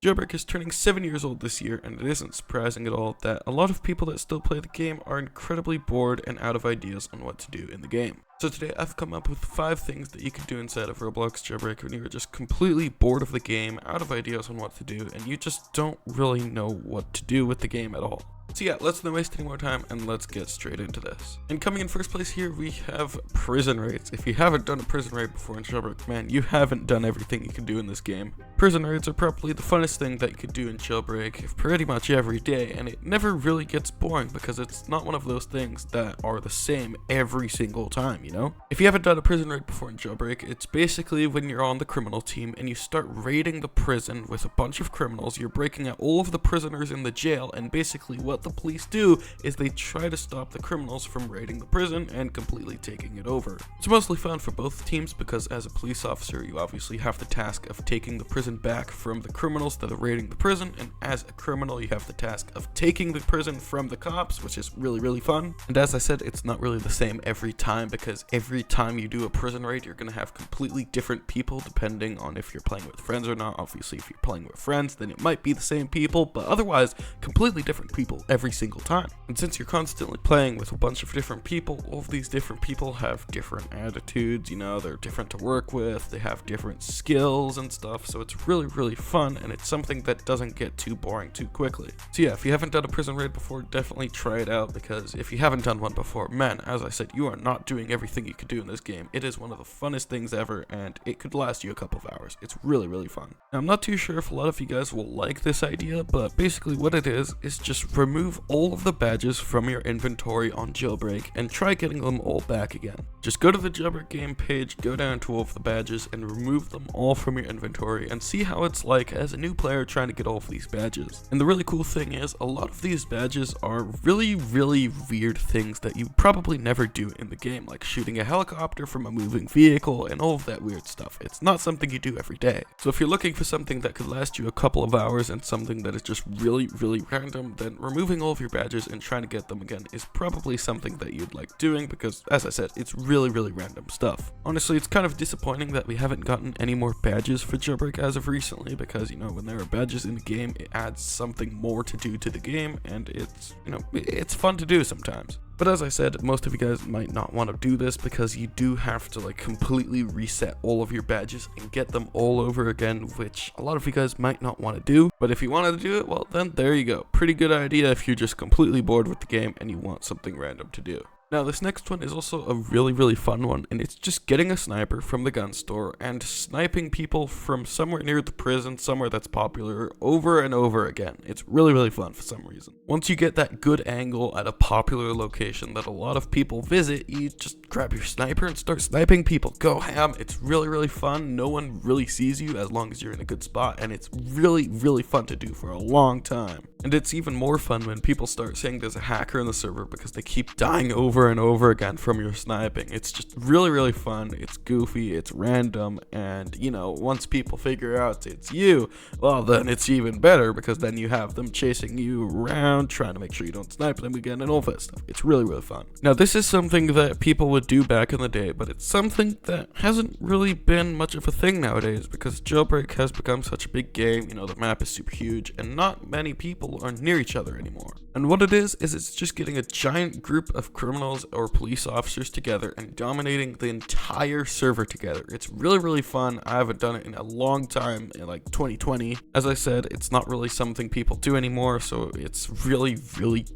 Jailbreak is turning 7 years old this year, and it isn't surprising at all that a lot of people that still play the game are incredibly bored and out of ideas on what to do in the game. So today I've come up with 5 things that you can do inside of Roblox Jailbreak when you're just completely bored of the game, out of ideas on what to do, and you just don't really know what to do with the game at all. So yeah, let's not waste any more time and let's get straight into this. And coming in first place here, we have prison raids. If you haven't done a prison raid before in Jailbreak, man, you haven't done everything you can do in this game. Prison raids are probably the funnest thing that you could do in Jailbreak pretty much every day, and it never really gets boring because it's not one of those things that are the same every single time, you know? If you haven't done a prison raid before in Jailbreak, it's basically when you're on the criminal team and you start raiding the prison with a bunch of criminals. You're breaking out all of the prisoners in the jail, and basically what the police do is they try to stop the criminals from raiding the prison and completely taking it over. It's mostly fun for both teams because as a police officer you obviously have the task of taking the prison back from the criminals that are raiding the prison, and as a criminal you have the task of taking the prison from the cops, which is really fun. And as I said, it's not really the same every time because every time you do a prison raid you're gonna have completely different people depending on if you're playing with friends or not. Obviously if you're playing with friends then it might be the same people, but otherwise completely different people every single time. And since you're constantly playing with a bunch of different people, all of these different people have different attitudes, you know, they're different to work with, they have different skills and stuff, so it's really fun, and it's something that doesn't get too boring too quickly. So yeah, if you haven't done a prison raid before, definitely try it out, because if you haven't done one before, man, as I said, you are not doing everything you could do in this game. It is one of the funnest things ever, and it could last you a couple of hours. It's really fun. Now, I'm not too sure if a lot of you guys will like this idea, but basically what it is just remove all of the badges from your inventory on Jailbreak and try getting them all back again. Just go to the Jailbreak game page, go down to all of the badges and remove them all from your inventory and see how it's like as a new player trying to get all of these badges. And the really cool thing is a lot of these badges are really weird things that you probably never do in the game, like shooting a helicopter from a moving vehicle and all of that weird stuff. It's not something you do every day. So if you're looking for something that could last you a couple of hours and something that is just really random, then removing all of your badges and trying to get them again is probably something that you'd like doing because, as I said, it's really random stuff. Honestly, it's kind of disappointing that we haven't gotten any more badges for Jailbreak as of recently because, you know, when there are badges in the game, it adds something more to do to the game, and it's, you know, it's fun to do sometimes. But as I said, most of you guys might not want to do this because you do have to like completely reset all of your badges and get them all over again, which a lot of you guys might not want to do. But if you wanted to do it, well then there you go. Pretty good idea if you're just completely bored with the game and you want something random to do. Now this next one is also a really fun one, and it's just getting a sniper from the gun store and sniping people from somewhere near the prison, somewhere that's popular, over and over again. It's really fun for some reason. Once you get that good angle at a popular location that a lot of people visit, you just grab your sniper and start sniping people. Go ham. It's really fun. No one really sees you as long as you're in a good spot, and it's really fun to do for a long time. And it's even more fun when people start saying there's a hacker in the server because they keep dying over and over again from your sniping. It's just really fun. It's goofy, it's random, and you know, once people figure out it's you, well then it's even better because then you have them chasing you around trying to make sure you don't snipe them again and all that stuff. It's really fun. Now this is something that people would do back in the day, but it's something that hasn't really been much of a thing nowadays because Jailbreak has become such a big game. You know, the map is super huge and not many people are near each other anymore. And what it is it's just getting a giant group of criminals or police officers together and dominating the entire server together. It's really fun. I haven't done it in a long time, in like 2020. As I said, it's not really something people do anymore, so it's really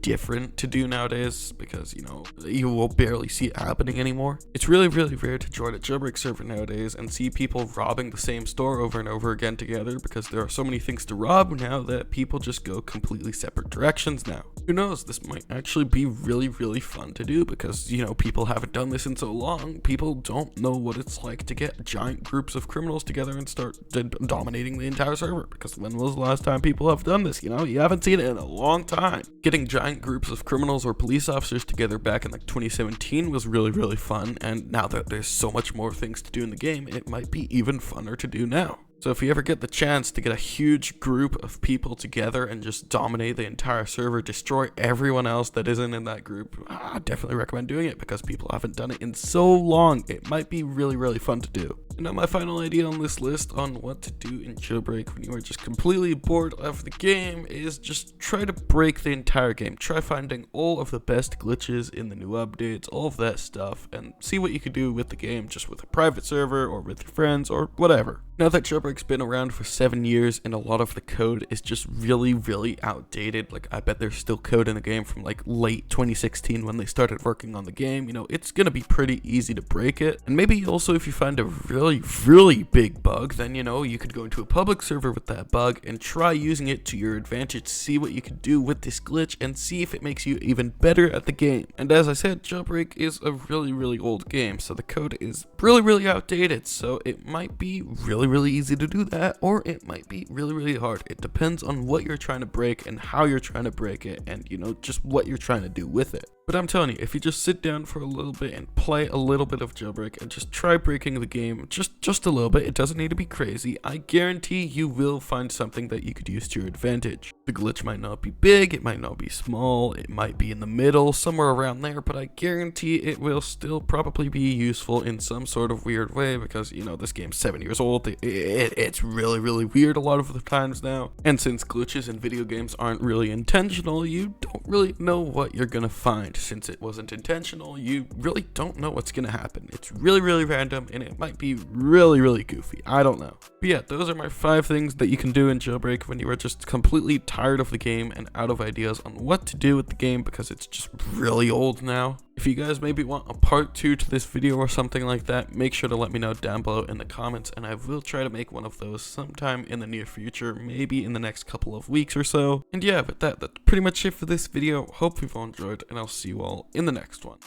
different to do nowadays because, you know, you will barely see it happening anymore. It's really rare to join a Jailbreak server nowadays and see people robbing the same store over and over again together because there are so many things to rob now that people just go completely separate directions now. Who knows, this might actually be really fun to do because, you know, people haven't done this in so long. People don't know what it's like to get giant groups of criminals together and start dominating the entire server, because when was the last time people have done this? You know, you haven't seen it in a long time. Getting giant groups of criminals or police officers together back in like 2017 was really fun, and now that there's so much more things to do in the game, it might be even funner to do now. So if you ever get the chance to get a huge group of people together and just dominate the entire server, destroy everyone else that isn't in that group, I definitely recommend doing it because people haven't done it in so long. It might be really fun to do. And now my final idea on this list on what to do in Jailbreak when you are just completely bored of the game is just try to break the entire game. Try finding all of the best glitches in the new updates, all of that stuff, and see what you could do with the game just with a private server or with your friends or whatever. Now that Jailbreak's been around for 7 years and a lot of the code is just really outdated, like I bet there's still code in the game from like late 2016 when they started working on the game, it's gonna be pretty easy to break it. And maybe also if you find a really big bug, then you could go into a public server with that bug and try using it to your advantage, see what you could do with this glitch and see if it makes you even better at the game. And as I said, Jailbreak is a really old game, so the code is really outdated, so it might be really easy to do that, or it might be really hard. It depends on what you're trying to break and how you're trying to break it, and just what you're trying to do with it. But I'm telling you, if you just sit down for a little bit and play a little bit of Jailbreak and just try breaking the game just a little bit, it doesn't need to be crazy, I guarantee you will find something that you could use to your advantage. The glitch might not be big, it might not be small, it might be in the middle, somewhere around there, but I guarantee it will still probably be useful in some sort of weird way because, this game's 7 years old, it's really weird a lot of the times now. And since glitches in video games aren't really intentional, you don't really know what you're gonna find. Since it wasn't intentional, you really don't know what's gonna happen. It's really random and it might be really goofy. I don't know. But yeah, those are my 5 things that you can do in Jailbreak when you are just completely tired of the game and out of ideas on what to do with the game because it's just really old now. If you guys maybe want a part 2 to this video or something like that, make sure to let me know down below in the comments and I will try to make one of those sometime in the near future, maybe in the next couple of weeks or so. And yeah, but that's pretty much it for this video. Hope you've all enjoyed and I'll see you all in the next one.